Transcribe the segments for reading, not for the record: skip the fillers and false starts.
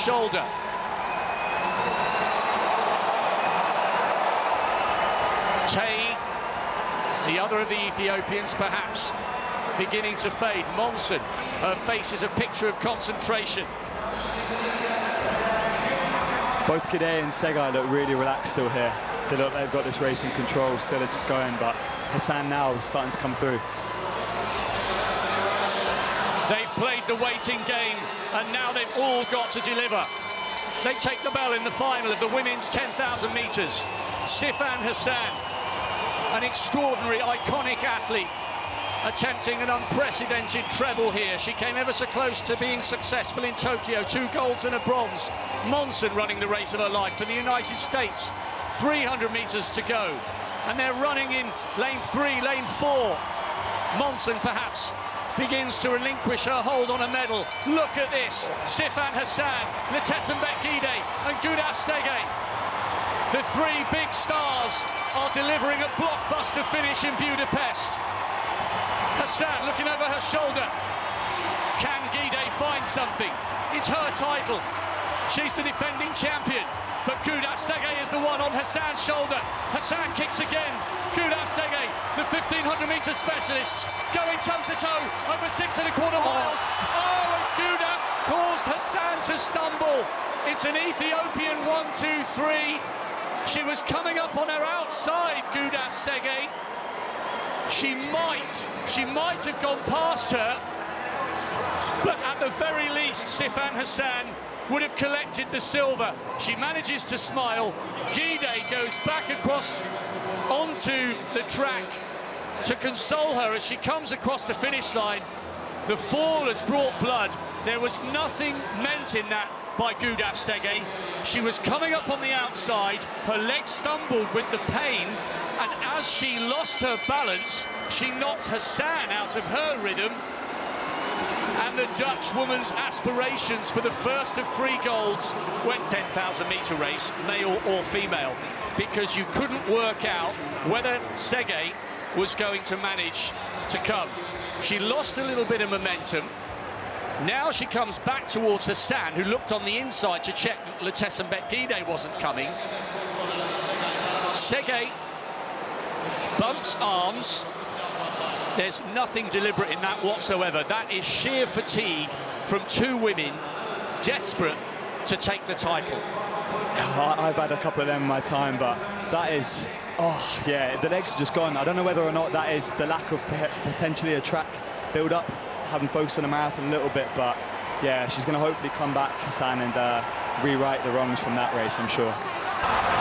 shoulder. Tay, the other of the Ethiopians, perhaps beginning to fade. Monson, her face is a picture of concentration. Both Gidey and Tsegay look really relaxed still here. They look like they've got this race in control still as it's going, but Hassan now is starting to come through. They've played the waiting game, and now they've all got to deliver. They take the bell in the final of the women's 10,000 metres. Sifan Hassan, an extraordinary, iconic athlete, attempting an unprecedented treble here. She came ever so close to being successful in Tokyo. 2 golds and a bronze. Monson running the race of her life for the United States. 300 metres to go. And they're running in lane 3, lane 4. Monson perhaps begins to relinquish her hold on a medal. Look at this. Sifan Hassan, Letesenbet Gidey and Gudaf Tsegay. The 3 big stars are delivering a blockbuster finish in Budapest. Hassan looking over her shoulder. Can Gidey find something? It's her title. She's the defending champion. But Gudaf Tsegay is the one on Hassan's shoulder. Hassan kicks again. Gudaf Tsegay, the 1500-metre specialists, going toe-to-toe over 6.25 miles. Oh, and Gudaf caused Hassan to stumble. It's an Ethiopian 1-2-3. She was coming up on her outside, Gudaf Tsegay. She might have gone past her, but at the very least, Sifan Hassan would have collected the silver. She manages to smile. Gidey goes back across onto the track to console her as she comes across the finish line. The fall has brought blood. There was nothing meant in that by Gudaf Tsegay. She was coming up on the outside, her leg stumbled with the pain, and as she lost her balance, she knocked Hassan out of her rhythm. And the Dutch woman's aspirations for the first of 3 golds went 10,000-metre race, male or female, because you couldn't work out whether Tsegay was going to manage to come. She lost a little bit of momentum. Now she comes back towards Hassan, who looked on the inside to check that Letesenbet Gidey wasn't coming. Tsegay bumps arms. There's nothing deliberate in that whatsoever. That is sheer fatigue from 2 women desperate to take the title. I've had a couple of them in my time, but that is, oh yeah, the legs are just gone. I don't know whether or not that is the lack of potentially a track build-up, having focused on the marathon a little bit, but yeah, she's going to hopefully come back, Hassan, and rewrite the wrongs from that race, I'm sure.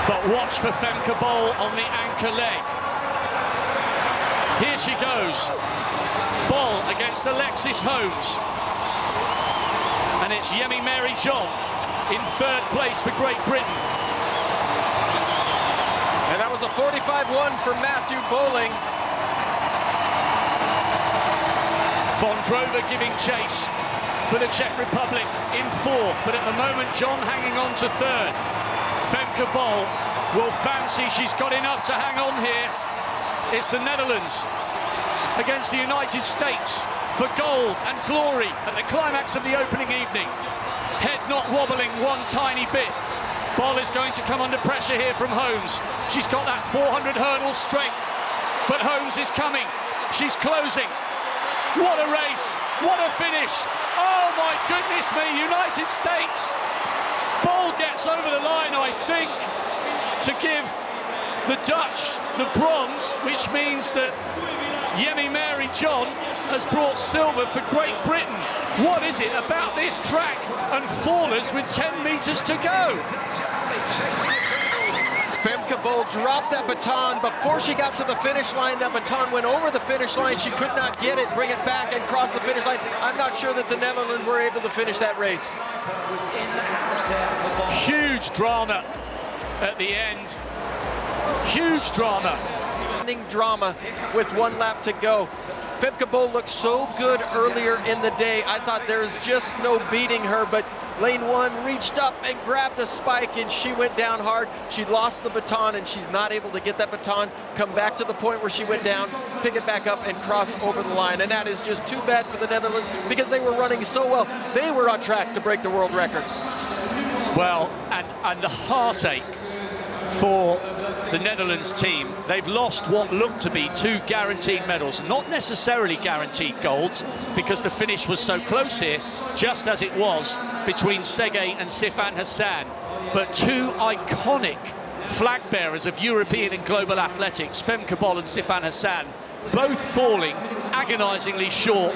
But watch for Femke Bol on the anchor leg. Here she goes. Bol against Alexis Holmes. And it's Yemi Mary John in 3rd place for Great Britain. And that was a 45-1 for Matthew Boling. Vondrova giving chase for the Czech Republic in 4th, but at the moment John hanging on to 3rd. Femke Bol will fancy she's got enough to hang on here. It's the Netherlands against the United States for gold and glory at the climax of the opening evening. Head not wobbling one tiny bit. Bol is going to come under pressure here from Holmes. She's got that 400 hurdle strength, but Holmes is coming. She's closing. What a race, what a finish. Oh my goodness me, United States. Bol gets over the line, I think, to give the Dutch the bronze, which means that Yemi Mary John has brought silver for Great Britain. What is it about this track and fallers with 10 metres to go? Femke Bol dropped that baton before she got to the finish line. That baton went over the finish line. She could not get it, bring it back, and cross the finish line. I'm not sure that the Netherlands were able to finish that race. Huge drama at the end. Huge drama. Drama with 1 lap to go. Femke Bol looked so good earlier in the day. I thought there's just no beating her, but lane 1 reached up and grabbed a spike and she went down hard. She lost the baton and she's not able to get that baton, come back to the point where she went down, pick it back up and cross over the line. And that is just too bad for the Netherlands because they were running so well. They were on track to break the world record. Well, and the heartache for the Netherlands team, they've lost what looked to be 2 guaranteed medals, not necessarily guaranteed golds, because the finish was so close here, just as it was between Segey and Sifan Hassan, but 2 iconic flag bearers of European and global athletics, Femke Bol and Sifan Hassan, both falling agonisingly short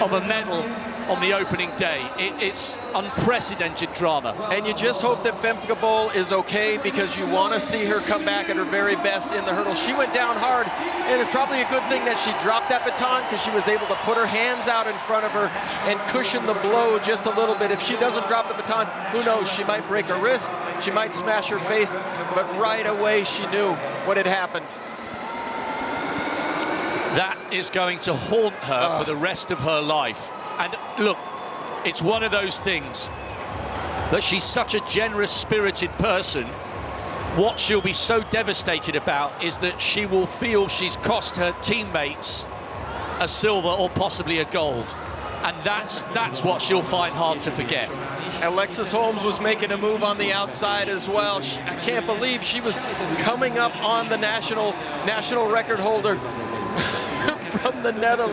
of a medal on the opening day. It's unprecedented drama. And you just hope that Femke Bol is okay, because you want to see her come back at her very best in the hurdle. She went down hard, and it's probably a good thing that she dropped that baton, because she was able to put her hands out in front of her and cushion the blow just a little bit. If she doesn't drop the baton, who knows? She might break her wrist, she might smash her face, but right away she knew what had happened. That is going to haunt her for the rest of her life. And look, it's one of those things that she's such a generous-spirited person. What she'll be so devastated about is that she will feel she's cost her teammates a silver or possibly a gold. And that's what she'll find hard to forget. Alexis Holmes was making a move on the outside as well. I can't believe she was coming up on the national record holder from the Netherlands.